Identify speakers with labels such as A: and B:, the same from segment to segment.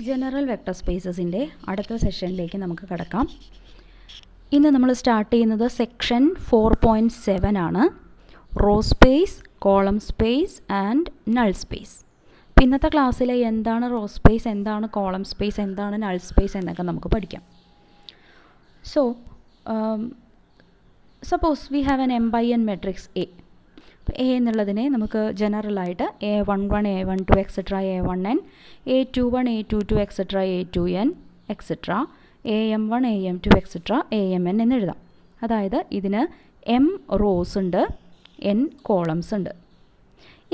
A: General vector സ്പേസസിൻ്റെ അടുത്ത സെഷനിലേക്ക് നമുക്ക് കടക്കാം. ഇന്ന് നമ്മൾ സ്റ്റാർട്ട് ചെയ്യുന്നത് സെക്ഷൻ 4.7 ആണ്. Row space, column space and null space. ഇന്നത്തെ ക്ലാസ്സിൽ എന്താണ് റോ സ്പേസ്, എന്താണ് കോളം സ്പേസ്, എന്താണ് നൾ സ്പേസ് എന്നൊക്കെ നമുക്ക് പഠിക്കാം. So suppose we have an m/n matrix A. A എന്നുള്ളതിനെ നമുക്ക് ജനറലായിട്ട് a11 a12 etcetera a1n a21 a22 etcetera a2n etcetera am1 am2 etcetera amn എന്ന് എഴുതാം. അതായത് ഇതിന് m റോസ് ഉണ്ട്, n കോളംസ് ഉണ്ട്.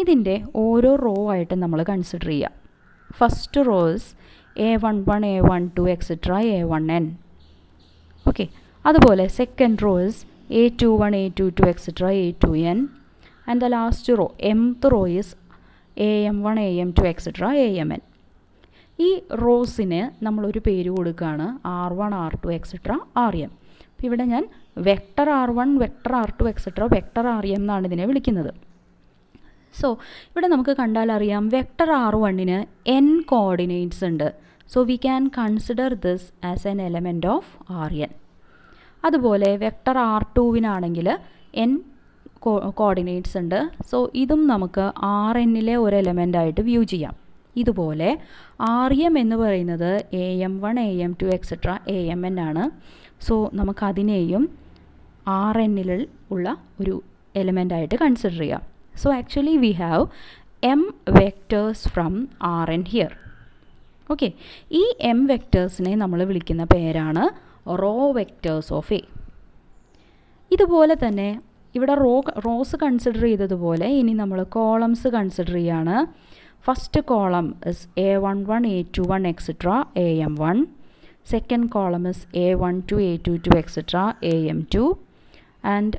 A: ഇതിൻ്റെ ഓരോ റോ ആയിട്ട് നമ്മൾ കൺസിഡർ ചെയ്യുക. First rows a11 a12 etcetera a1n. Okay, അതുപോലെ second rose a21 a22 etcetera a2n. And the last row, mth row is am1 am2 etc. amn. ഈ റോസിന് നമ്മളൊരു പേര് കൊടുക്കുകയാണ് r1 r2 എക്സെട്ര rm. അപ്പോൾ ഇവിടെ ഞാൻ vector r1 vector r2 etcetera vector rm എന്നാണ് ഇതിനെ വിളിക്കുന്നത്. സോ ഇവിടെ നമുക്ക് കണ്ടാൽ അറിയാം വെക്ടർ r1ന് n കോർഡിനേറ്റ്സ് ഉണ്ട്. So we can consider this as an element of rn. അതുപോലെ വെക്ടർ r2വിനാണെങ്കിൽ n കോർഡിനേറ്റ്സ് ഉണ്ട്. സോ ഇതും നമുക്ക് rnലെ ഒരു എലമെൻ്റായിട്ട് വ്യൂ ചെയ്യാം. ഇതുപോലെ rm എന്ന് പറയുന്നത് am1 am2 എക്സെട്ര amn ആണ്. സോ നമുക്കതിനെയും rnൽ ഉള്ള ഒരു എലമെൻ്റായിട്ട് കൺസിഡർ ചെയ്യാം. So actually we have m vectors from rn here. Okay, ഈ m വെക്ടേഴ്സിനെ നമ്മൾ വിളിക്കുന്ന പേരാണ് റോ വെക്ടേഴ്സ് ഓഫ് എ. ഇതുപോലെ തന്നെ ഇവിടെ റോസ് കൺസിഡർ ചെയ്തതുപോലെ ഇനി നമ്മൾ കോളംസ് കൺസിഡർ ചെയ്യുകയാണ്. First column is a11 a21 etcetera am1. Second column is a12 a22 etcetera am2. And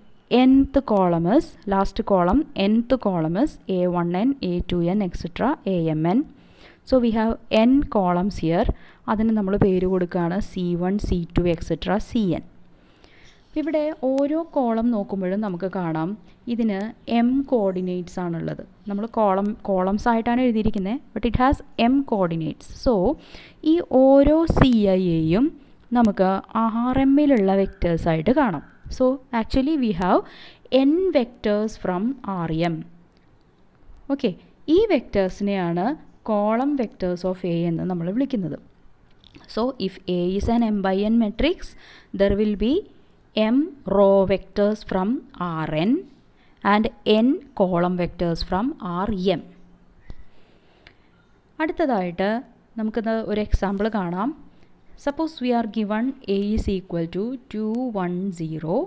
A: nth column is last column nth column is a1n a2n etcetera amn. So we have n columns here. അതിന് നമ്മൾ പേര് കൊടുക്കുകയാണ് c1 c2 etcetera cn. ഇവിടെ ഓരോ column നോക്കുമ്പോഴും നമുക്ക് കാണാം ഇതിന് m കോർഡിനേറ്റ്സ് ആണുള്ളത്. നമ്മൾ കോളംസ് ആയിട്ടാണ് എഴുതിയിരിക്കുന്നത്, but it has m coordinates. So ഈ ഓരോ ci-യെയും നമുക്ക് rmലുള്ള വെക്റ്റേഴ്സായിട്ട് കാണാം. So actually we have n vectors from rm. Okay, ഈ വെക്റ്റേഴ്സിനെയാണ് കോളം വെക്റ്റേഴ്സ് ഓഫ് എ എന്ന് നമ്മൾ വിളിക്കുന്നത്. So if A is an m/n matrix, there will be m row vectors from rn and n column vectors from rm. അടുത്തതായിട്ട് നമുക്കിത് ഒരു example കാണാം. Suppose V are given a is equal to 2 1 0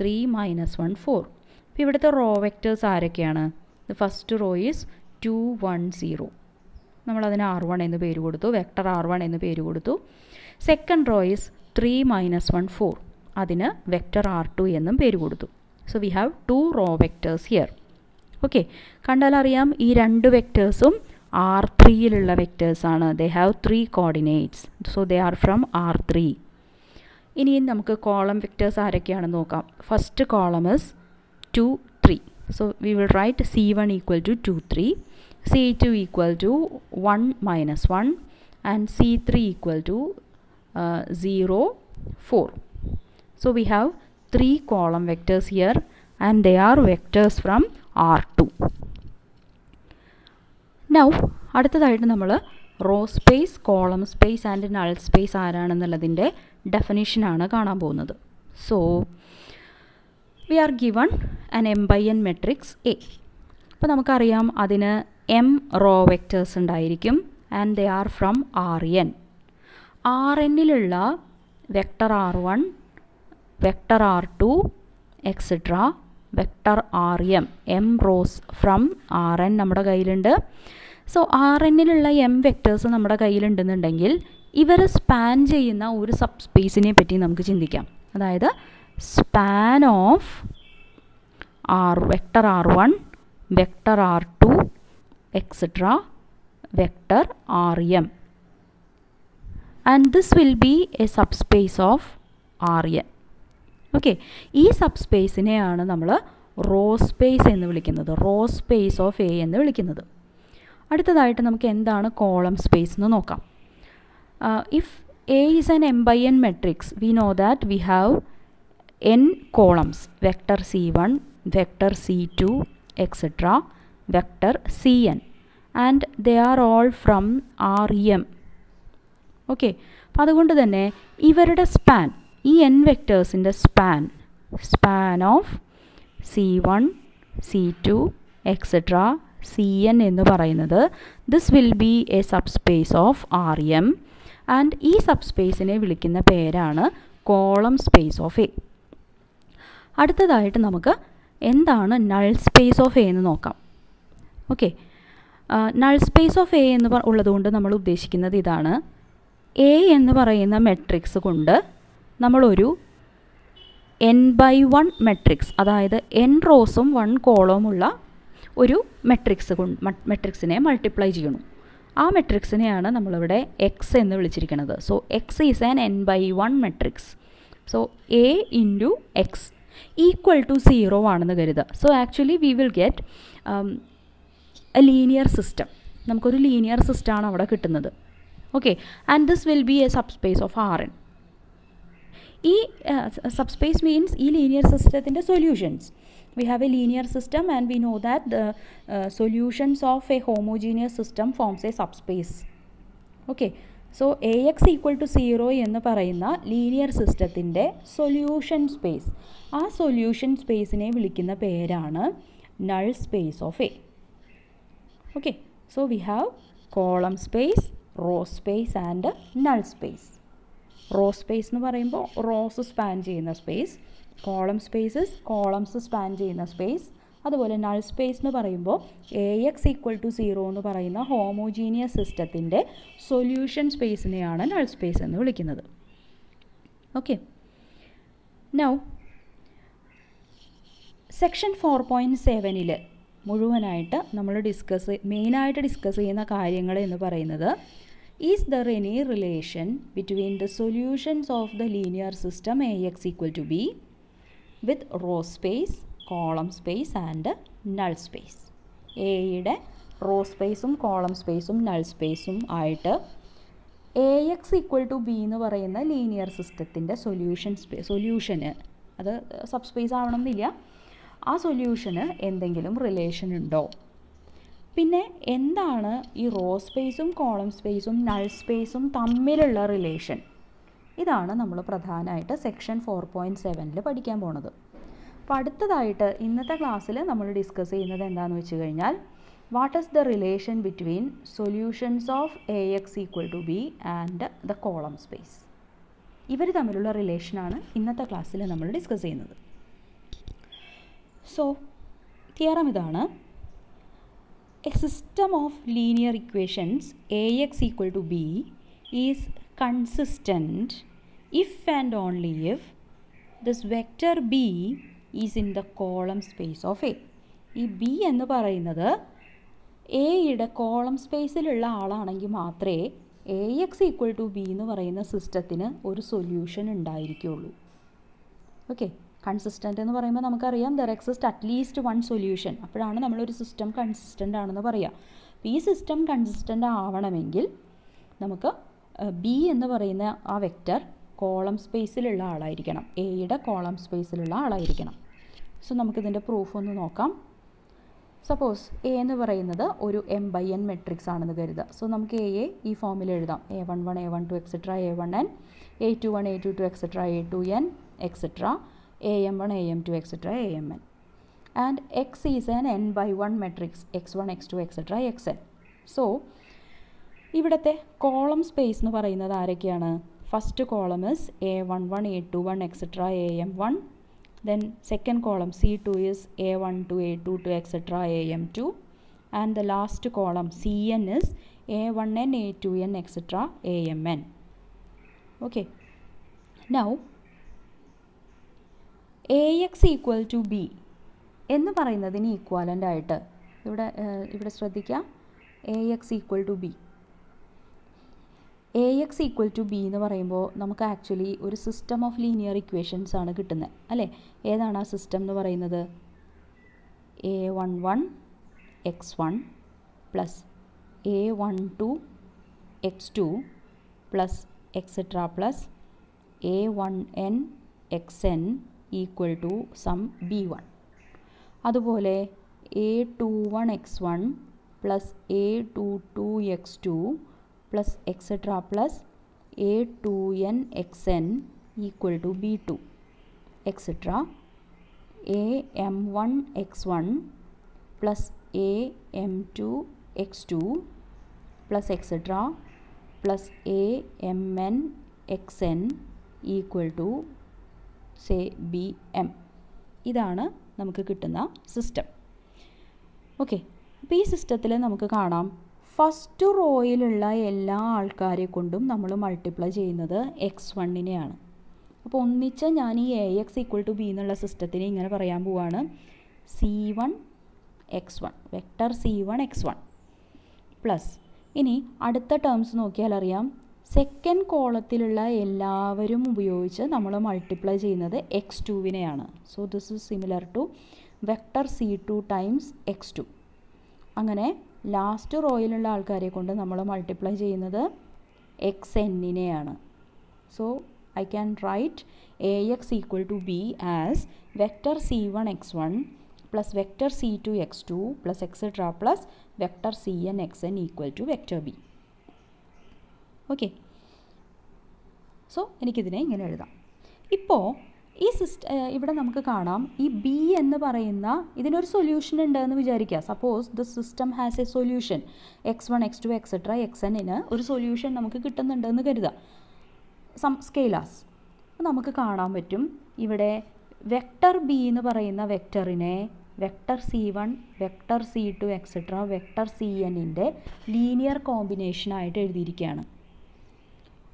A: 3 -1 4. അപ്പോൾ ഇവിടുത്തെ raw vectors ആരൊക്കെയാണ്? The first raw is 2 1 0. നമ്മളതിന് r1 എന്ന് പേര് കൊടുത്തു, വെക്ടർ r1 എന്ന് പേര് കൊടുത്തു. Second row is 3 -1 4. അതിന് വെക്ടർ r2 എന്നും പേര് കൊടുത്തു. So we have 2 row vectors here. Okay, കണ്ടാലറിയാം ഈ രണ്ട് വെക്റ്റേഴ്സും r3യിലുള്ള വെക്റ്റേഴ്സാണ്. They have 3 coordinates. So they are from r3. ഇനി നമുക്ക് കോളം വെക്റ്റേഴ്സ് ആരൊക്കെയാണെന്ന് നോക്കാം. First column is 2 3. So we will write c1 equal to 2 3, c2 equal to 1 -1 and c3 equal to 0 4. So we have 3 column vectors here and they are vectors from R2. Now അടുത്തതായിട്ട് നമ്മൾ row space, column space and null space ആരാണെന്നുള്ളതിൻ്റെ ഡെഫിനിഷനാണ് കാണാൻ പോകുന്നത്. So we are given an m/n matrix A. അപ്പോൾ നമുക്കറിയാം അതിന് m row vectors ഉണ്ടായിരിക്കും and they are from rn. rnലുള്ള vector r1 vector r2 etcetera vector rm, m rows from rn നമ്മുടെ കയ്യിലുണ്ട്. സോ rnലുള്ള m വെക്റ്റേഴ്സ് നമ്മുടെ കയ്യിലുണ്ടെന്നുണ്ടെങ്കിൽ ഇവർ സ്പാൻ ചെയ്യുന്ന ഒരു സബ് സ്പേസിനെ പറ്റി നമുക്ക് ചിന്തിക്കാം. അതായത് span of vector r1 vector r2 etcetera vector rm. And this will be A sub space of rn. Okay, ഈ സബ് സ്പേസിനെയാണ് നമ്മൾ റോ സ്പേസ് എന്ന് വിളിക്കുന്നത്, റോ സ്പേസ് ഓഫ് എ എന്ന് വിളിക്കുന്നത്. അടുത്തതായിട്ട് നമുക്ക് എന്താണ് കോളം സ്പേസ് എന്ന് നോക്കാം. if A is an m by n matrix, we know that we have n columns, vector c1, vector c2, etc., vector cn, and they are all from Rem. Okay, അപ്പം അതുകൊണ്ട് തന്നെ ഇവരുടെ span, ഈ n വെക്ടേഴ്സിൻ്റെ span of c1, c2, etc., cn എന്ന് പറയുന്നത് this will be a subspace of Rem, and ഈ സബ്സ്പേസിനെ വിളിക്കുന്ന പേരാണ് കോളം സ്പേസ് ഓഫ് എ. അടുത്തതായിട്ട് നമുക്ക് എന്താണ് നൾ സ്പേസ് ഓഫ് എ എന്ന് നോക്കാം. Okay, null space of A എന്ന് ഉള്ളതുകൊണ്ട് നമ്മൾ ഉദ്ദേശിക്കുന്നത് ഇതാണ്. എ എന്ന് പറയുന്ന മെട്രിക്സ് കൊണ്ട് നമ്മളൊരു n/1 മെട്രിക്സ്, അതായത് n റോസും 1 കോളവും ഉള്ള ഒരു മെട്രിക്സിനെ മൾട്ടിപ്ലൈ ചെയ്യണം. ആ മെട്രിക്സിനെയാണ് നമ്മളിവിടെ എക്സ് എന്ന് വിളിച്ചിരിക്കുന്നത്. So X is an n/1 matrix. So A into X equal to 0 ആണെന്ന് കരുതുക. So actually we will get a linear system. നമുക്കൊരു ലീനിയർ സിസ്റ്റമാണ് അവിടെ കിട്ടുന്നത്. Okay, and this will be a subspace of Rn. ഈ subspace means ഈ linear സിസ്റ്റത്തിൻ്റെ solutions. We have a linear system and we know that the solutions of a homogeneous system forms a subspace. Okay, so Ax equal to 0 എന്ന് പറയുന്ന linear സിസ്റ്റത്തിൻ്റെ solution space, ആ solution സ്പേസിനെ വിളിക്കുന്ന പേരാണ് null space of A. Okay, so we have column space, row space and null space. Row space എന്ന് പറയുമ്പോൾ rows span ചെയ്യുന്ന space, column spaces columns span ചെയ്യുന്ന സ്പേസ്. അതുപോലെ നൾ സ്പേസ് എന്ന് പറയുമ്പോൾ Ax ഈക്വൽ ടു 0 എന്ന് പറയുന്ന ഹോമോജീനിയസ് സിസ്റ്റത്തിൻ്റെ സൊല്യൂഷൻ സ്പേസിനെയാണ് നൾ സ്പേസ് എന്ന് വിളിക്കുന്നത്. ഓക്കെ, നൗ സെക്ഷൻ 4.7 മുഴുവനായിട്ട് നമ്മൾ മെയിനായിട്ട് ഡിസ്കസ് ചെയ്യുന്ന കാര്യങ്ങൾ എന്ന് പറയുന്നത്, is there any relation between the solutions of the linear system Ax equal to b with row space, column space and null space. എയുടെ റോ സ്പേസും കോളം സ്പേസും നൾ സ്പേസും ആയിട്ട് Ax ഈക്വൽ ടു b എന്ന് പറയുന്ന ലീനിയർ സിസ്റ്റത്തിൻ്റെ സൊല്യൂഷന്, അത് subspace ആവണമെന്നില്ല, ആ സൊല്യൂഷന് എന്തെങ്കിലും റിലേഷൻ ഉണ്ടോ? പിന്നെ എന്താണ് ഈ റോ സ്പേസും കോളം സ്പേസും നൾ സ്പേസും തമ്മിലുള്ള റിലേഷൻ? ഇതാണ് നമ്മൾ പ്രധാനമായിട്ട് സെക്ഷൻ 4.7 പഠിക്കാൻ പോണത്. അപ്പോൾ അടുത്തതായിട്ട് ഇന്നത്തെ ക്ലാസ്സിൽ നമ്മൾ ഡിസ്കസ് ചെയ്യുന്നത് എന്താണെന്ന് വെച്ച് കഴിഞ്ഞാൽ, what is the relation between solutions of Ax equal to b and the column space. ഇവർ തമ്മിലുള്ള റിലേഷനാണ് ഇന്നത്തെ ക്ലാസ്സിൽ നമ്മൾ ഡിസ്കസ് ചെയ്യുന്നത്. സോ തിയറം ഇതാണ്: a system of linear equations Ax equal to b is consistent if and only if this vector b is in the column space of A. ഈ b എന്ന് പറയുന്നത് എയുടെ കോളം സ്പേസിലുള്ള ആളാണെങ്കിൽ മാത്രമേ Ax ഈക്വൽ ടു b എന്ന് പറയുന്ന സിസ്റ്റത്തിന് ഒരു സൊല്യൂഷൻ ഉണ്ടായിരിക്കുകയുള്ളൂ. ഓക്കെ, കൺസിസ്റ്റൻ്റ് എന്ന് പറയുമ്പോൾ നമുക്കറിയാം there exist at least one solution. അപ്പോഴാണ് നമ്മളൊരു സിസ്റ്റം കൺസിസ്റ്റൻ്റ് ആണെന്ന് പറയുക. അപ്പോൾ ഈ സിസ്റ്റം കൺസിസ്റ്റൻ്റ് ആവണമെങ്കിൽ നമുക്ക് ബി എന്ന് പറയുന്ന ആ വെക്റ്റർ കോളം സ്പേസിലുള്ള ആളായിരിക്കണം, എയുടെ കോളം സ്പേസിലുള്ള ആളായിരിക്കണം. സോ നമുക്കിതിൻ്റെ പ്രൂഫ് ഒന്ന് നോക്കാം. സപ്പോസ് എ എന്ന് പറയുന്നത് ഒരു m/n മെട്രിക്സ് ആണെന്ന് കരുതുക. സോ നമുക്ക് എയെ ഈ ഫോമിൽ എഴുതാം: a11, a12, etcetera a1n, a21, a22, etcetera a2n, etcetera am1, am2, etcetera amn. And X is an n/1 matrix, x1, x2, etcetera xn. So ഇവിടുത്തെ കോളം സ്പേസ് എന്ന് പറയുന്നത് ആരൊക്കെയാണ്? First column is a11, a21, etcetera am1. Then second column c2 is a12, a22, etcetera am2. And the last column cn is a1n, a2n, etcetera amn. Okay, now Ax equal to b എന്ന് പറയുന്നതിന് equivalent ആയിട്ട് ഇവിടെ ശ്രദ്ധിക്കുക, Ax equal to b. Ax equal to b എന്ന് പറയുമ്പോൾ നമുക്ക് actually ഒരു system of linear equations ആണ് കിട്ടുന്നത്, അല്ലേ? ഏതാണ് ആ സിസ്റ്റം എന്ന് പറയുന്നത്? a11 x1 plus a12 x2 plus etcetera plus a1n xn equal to some b1. അതുപോലെ a21 x1 plus a22 x2 plus etcetera plus a2n xn equal to b2 etcetera am1 x1 plus am2 x2 plus etcetera plus amn xn equal to say bm. ഇതാണ് നമുക്ക് കിട്ടുന്ന system. Okay, അപ്പോൾ ഈ സിസ്റ്റത്തിൽ നമുക്ക് കാണാം first റോയിലുള്ള എല്ലാ ആൾക്കാരെ കൊണ്ടും നമ്മൾ മൾട്ടിപ്ലൈ ചെയ്യുന്നത് x1നെയാണ്. അപ്പോൾ ഒന്നിച്ച് ഞാൻ ഈ ax ഈക്വൽ ടു b എന്നുള്ള സിസ്റ്റത്തിനെ ഇങ്ങനെ പറയാൻ പോവാണ് c1 x1 vector c1 x1 plus ഇനി അടുത്ത ടേംസ് നോക്കിയാൽ അറിയാം സെക്കൻഡ് കോളത്തിലുള്ള എല്ലാവരും ഉപയോഗിച്ച് നമ്മൾ മൾട്ടിപ്ലൈ ചെയ്യുന്നത് x2നെയാണ്. So this is similar to vector c2 times x2. അങ്ങനെ ലാസ്റ്റ് റോയിലുള്ള ആൾക്കാരെ കൊണ്ട് നമ്മൾ മൾട്ടിപ്ലൈ ചെയ്യുന്നത് xnനെയാണ്. So I can write ax equal to b as vector c1 x1 plus vector c2 x2 plus etc plus vector cn xn equal to vector b. Okay, so എനിക്കിതിനെ ഇങ്ങനെ എഴുതാം. ഇപ്പോൾ ഈ ഇവിടെ നമുക്ക് കാണാം ഈ b എന്ന് പറയുന്ന ഇതിനൊരു സൊല്യൂഷൻ ഉണ്ട് എന്ന് വിചാരിക്കുക. Suppose the system has a solution x1 x2 etcetera xnന് ഒരു സൊല്യൂഷൻ നമുക്ക് കിട്ടുന്നുണ്ടെന്ന് കരുതുക, സം സ്കെയിലാസ്. നമുക്ക് കാണാൻ പറ്റും ഇവിടെ വെക്ടർ b എന്ന് പറയുന്ന വെക്ടറിനെ vector c1 vector c2 etcetera vector cnൻ്റെ ലീനിയർ കോമ്പിനേഷനായിട്ട് എഴുതിയിരിക്കുകയാണ്.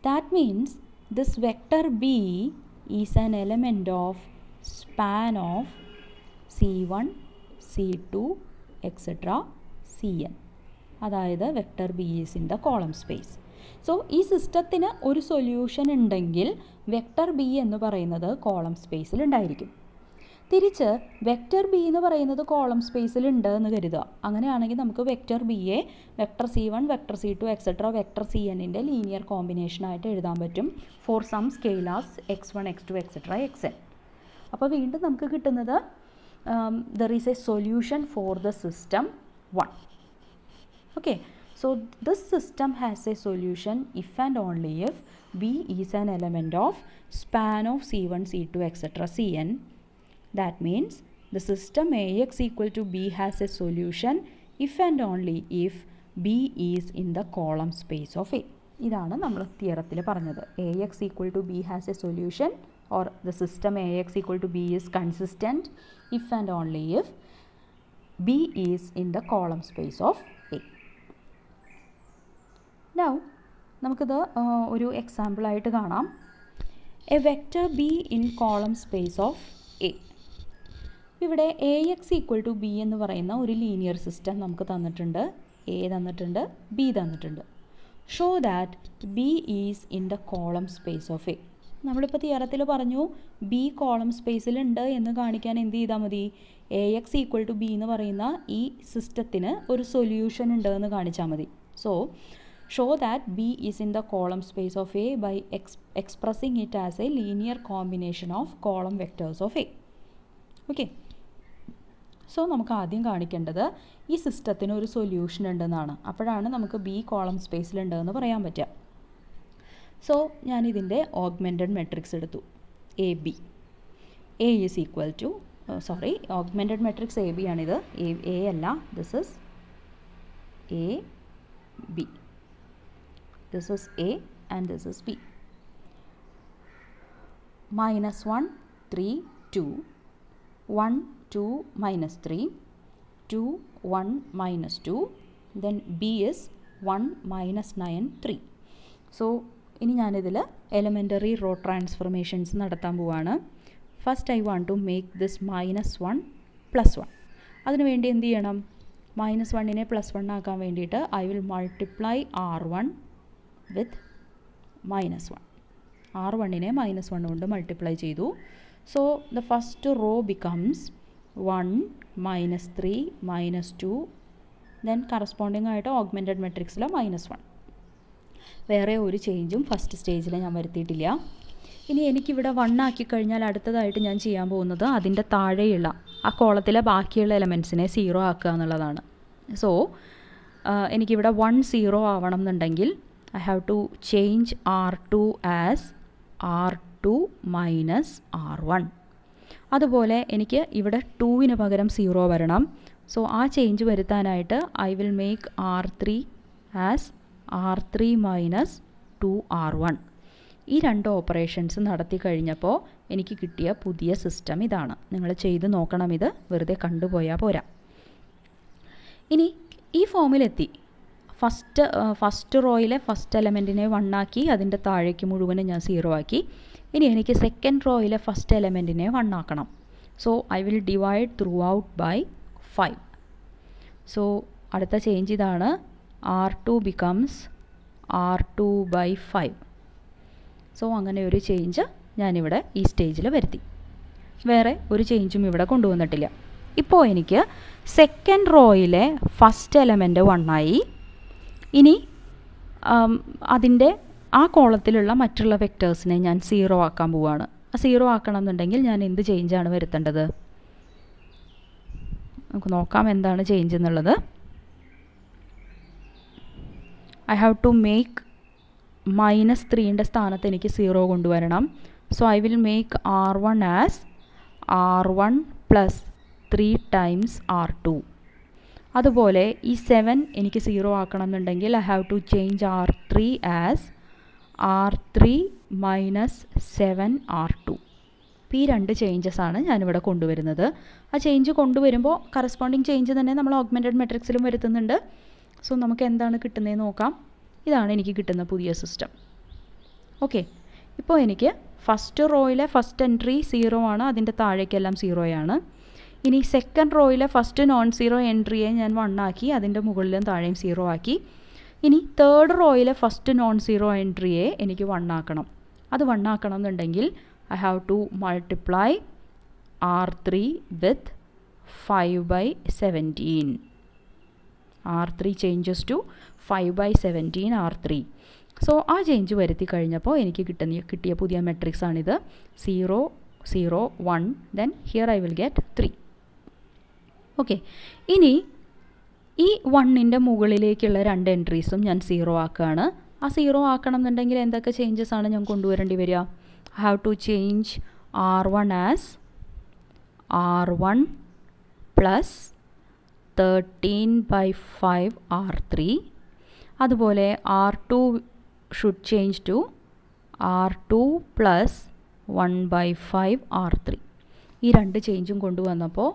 A: That means this vector b is an element of span of c1 c2 etcetera cn. അതായത് vector b is in the column space. So ഈ സിസ്റ്റത്തിന് ഒരു സൊല്യൂഷൻ ഉണ്ടെങ്കിൽ vector b എന്ന് പറയുന്നത് കോളം സ്പേസിൽ ഉണ്ടായിരിക്കും. തിരിച്ച് വെക്ടർ b എന്ന് പറയുന്നത് കോളം സ്പേസിൽ ഉണ്ട് എന്ന് കരുതുക. അങ്ങനെയാണെങ്കിൽ നമുക്ക് വെക്ടർ bയെ vector c1 vector c2 etcetera vector cnൻ്റെ ലീനിയർ കോമ്പിനേഷനായിട്ട് എഴുതാൻ പറ്റും for some scalars x1 x2 etcetera xn. അപ്പോൾ വീണ്ടും നമുക്ക് കിട്ടുന്നത് there is a solution for the system 1. Okay, so this system has a solution if and only if b is an element of span of c1 c2 etc cn. That means the system ax equal to b has a solution if and only if b is in the column space of a. ഇതാണ് നമ്മൾ തിയറത്തിൽ പറഞ്ഞത്. ax equal to b has a solution or the system ax equal to b is consistent if and only if b is in the column space of a. Now നമുക്കിത് ഒരു എക്സാമ്പിളായിട്ട് കാണാം. A vector b in column space of a. ഇവിടെ ax equal to b എന്ന് പറയുന്ന ഒരു linear system നമുക്ക് തന്നിട്ടുണ്ട്. a തന്നിട്ടുണ്ട്, b തന്നിട്ടുണ്ട്. Show that b is in the column space of a. നമ്മളിപ്പോൾ തിയറത്തിൽ പറഞ്ഞു b കോളം സ്പേസിലുണ്ട് എന്ന് കാണിക്കാൻ എന്ത് ചെയ്താൽ മതി? ax ഈക്വൽ ടു b എന്ന് പറയുന്ന ഈ സിസ്റ്റത്തിന് ഒരു സൊല്യൂഷൻ ഉണ്ട് എന്ന് കാണിച്ചാൽ മതി. So show that b is in the column space of a by expressing it as a linear combination of column vectors of a. Okay, so നമുക്ക് ആദ്യം കാണിക്കേണ്ടത് ഈ സിസ്റ്റത്തിന് ഒരു സൊല്യൂഷൻ ഉണ്ടെന്നാണ്. അപ്പോഴാണ് നമുക്ക് b കോളം സ്പേസിലുണ്ടെന്ന് പറയാൻ പറ്റുക. സോ ഞാനിതിൻ്റെ ഓഗ്മെൻറ്റഡ് മെട്രിക്സ് എടുത്തു A B. A is equal to augmented matrix A B ആണിത്. എ അല്ല, this is A B. This is A and this is B. -1 3 2 1 2 minus 3 2 1 minus 2 then B is 1 minus 9 3. So ഇനി ഞാനിതിൽ elementary raw transformations നടത്താൻ പോവാണ്. First I want to make this -1 +1. അതിനുവേണ്ടി എന്ത് ചെയ്യണം? -1നെ +1 ആക്കാൻ വേണ്ടിയിട്ട് I will multiply R1 with -1. R1നെ -1 കൊണ്ട് മൾട്ടിപ്ലൈ ചെയ്തു. So the first row becomes 1 -3 -2 then corresponding ആയിട്ട് ഓഗ്മെൻറ്റഡ് മെട്രിക്സിലെ -1. വേറെ ഒരു ചേഞ്ചും ഫസ്റ്റ് സ്റ്റേജിൽ ഞാൻ വരുത്തിയിട്ടില്ല. ഇനി എനിക്കിവിടെ 1 ആക്കി കഴിഞ്ഞാൽ അടുത്തതായിട്ട് ഞാൻ ചെയ്യാൻ പോകുന്നത് അതിൻ്റെ താഴെയുള്ള ആ കോളത്തിലെ ബാക്കിയുള്ള എലമെൻറ്റ്സിനെ 0 ആക്കുക എന്നുള്ളതാണ്. സോ എനിക്കിവിടെ 1 0 ആവണം എന്നുണ്ടെങ്കിൽ I have to change R2 as R2 minus R1. അതുപോലെ എനിക്ക് ഇവിടെ 2ന് പകരം 0 വരണം. സോ ആ change വരുത്താനായിട്ട് I will make R3 as R3 minus 2R1. ഈ രണ്ട് ഓപ്പറേഷൻസ് നടത്തി കഴിഞ്ഞപ്പോൾ എനിക്ക് കിട്ടിയ പുതിയ സിസ്റ്റം ഇതാണ്. നിങ്ങൾ ചെയ്ത് നോക്കണം, ഇത് വെറുതെ കണ്ടുപോയാൽ പോരാ. ഇനി ഈ ഫോമിലെത്തി ഫസ്റ്റ് റോയിലെ ഫസ്റ്റ് എലമെൻറ്റിനെ 1 ആക്കി അതിൻ്റെ താഴേക്ക് മുഴുവനും ഞാൻ 0 ആക്കി. ഇനി എനിക്ക് സെക്കൻഡ് റോയിലെ ഫസ്റ്റ് എലമെൻറ്റിനെ 1 ആക്കണം. So I will divide throughout by 5. So അടുത്ത ചേഞ്ച് ഇതാണ്. R2 becomes R2 by 5. So അങ്ങനെ ഒരു ചേഞ്ച് ഞാനിവിടെ ഈ സ്റ്റേജിൽ വരുത്തി. വേറെ ഒരു ചേഞ്ചും ഇവിടെ കൊണ്ടുവന്നിട്ടില്ല. ഇപ്പോൾ എനിക്ക് സെക്കൻഡ് റോയിലെ ഫസ്റ്റ് എലമെൻറ്റ് 1 ആയി. ഇനി അതിൻ്റെ ആ കോളത്തിലുള്ള മറ്റുള്ള വെക്റ്റേഴ്സിനെ ഞാൻ 0 ആക്കാൻ പോവുകയാണ്. ആ 0 ആക്കണം എന്നുണ്ടെങ്കിൽ ഞാൻ എന്ത് ചേഞ്ചാണ് വരുത്തേണ്ടത്? നമുക്ക് നോക്കാം എന്താണ് ചേഞ്ച് എന്നുള്ളത്. ഐ ഹാവ് ടു മേക്ക് -3ൻ്റെ സ്ഥാനത്ത് എനിക്ക് 0 കൊണ്ടുവരണം. So I will make R1 as R1 plus 3 times R2. അതുപോലെ ഈ 7 എനിക്ക് 0 ആക്കണം എന്നുണ്ടെങ്കിൽ I have to change R3 as R3 minus 7 R2. അപ്പോൾ ഈ രണ്ട് ചേഞ്ചസാണ് ഞാനിവിടെ കൊണ്ടുവരുന്നത്. ആ ചേഞ്ച് കൊണ്ടുവരുമ്പോൾ കറസ്പോണ്ടിങ് ചേഞ്ച് തന്നെ നമ്മൾ ഓഗ്മെൻറ്റഡ് മെട്രിക്സിലും വരുത്തുന്നുണ്ട്. സോ നമുക്ക് എന്താണ് കിട്ടുന്നതെന്ന് നോക്കാം. ഇതാണ് എനിക്ക് കിട്ടുന്ന പുതിയ സിസ്റ്റം. ഓക്കെ, ഇപ്പോൾ എനിക്ക് ഫസ്റ്റ് റോയിലെ ഫസ്റ്റ് എൻട്രി 0 ആണ്, അതിൻ്റെ താഴേക്കെല്ലാം 0 ആണ്. ഇനി സെക്കൻഡ് റോയിലെ ഫസ്റ്റ് നോൺ 0 എൻട്രിയെ ഞാൻ 1 ആക്കി, അതിൻ്റെ മുകളിലും താഴെയും 0 ആക്കി. ഇനി തേർഡ് റോയിലെ ഫസ്റ്റ് നോൺ 0 എൻട്രിയെ എനിക്ക് 1 ആക്കണം. അത് 1 ആക്കണം എന്നുണ്ടെങ്കിൽ I have to multiply R3 with 5/17. R3 changes to 5/17 R3. So ആ ചേഞ്ച് വരുത്തി കഴിഞ്ഞപ്പോൾ എനിക്ക് കിട്ടിയ പുതിയ മെട്രിക്സ് ആണിത്. 0 0 1 then here I will get 3. Okay, ഇനി ഈ 1ൻ്റെ മുകളിലേക്കുള്ള രണ്ട് എൻട്രീസും ഞാൻ 0 ആക്കുകയാണ്. ആ 0 ആക്കണം എന്നുണ്ടെങ്കിൽ എന്തൊക്കെ ചേഞ്ചസ് ആണ് ഞാൻ കൊണ്ടുവരേണ്ടി വരിക? I have to change R1 as R1 plus 13/5 R3. അതുപോലെ R2 should change to R2 plus 1/5 R3. ഈ രണ്ട് ചേഞ്ചും കൊണ്ടുവന്നപ്പോൾ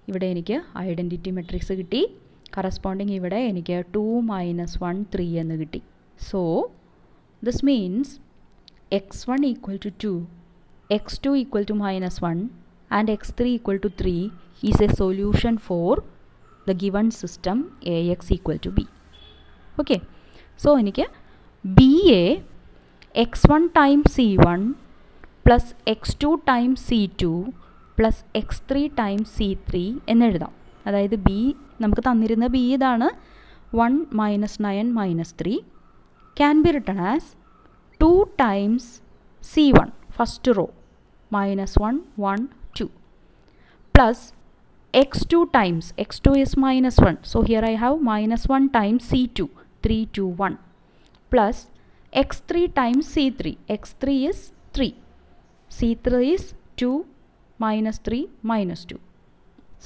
A: ഇവിടെ എനിക്ക് ഐഡൻറ്റിറ്റി മെട്രിക്സ് കിട്ടി. കറസ്പോണ്ടിങ് ഇവിടെ എനിക്ക് 2 - 1 3 എന്ന് കിട്ടി. So this means x1 equal to 2, x2 equal to -1 and x3 equal to 3 is a solution for the given system Ax equal to b. Okay, so എനിക്ക് BA x1 times C1 plus x2 times C2 plus x3 times C3 എന്നെഴുതാം. അതായത് B നമുക്ക് തന്നിരുന്ന B ഇതാണ്. 1 - 9 - 3 can be written as 2 times C1 first row -1 1 2 plus x2 times x2 is -1, so here I have -1 times C2 3 2 1 plus x3 times C3, x3 is 3, C3 is 2 -3 -2.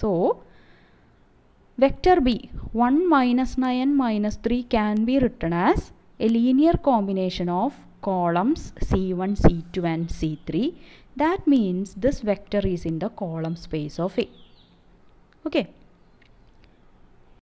A: So vector B 1 - 9 - 3 can be written as a linear combination of columns C1, C2 and C3. That means this vector is in the column space of A. Okay.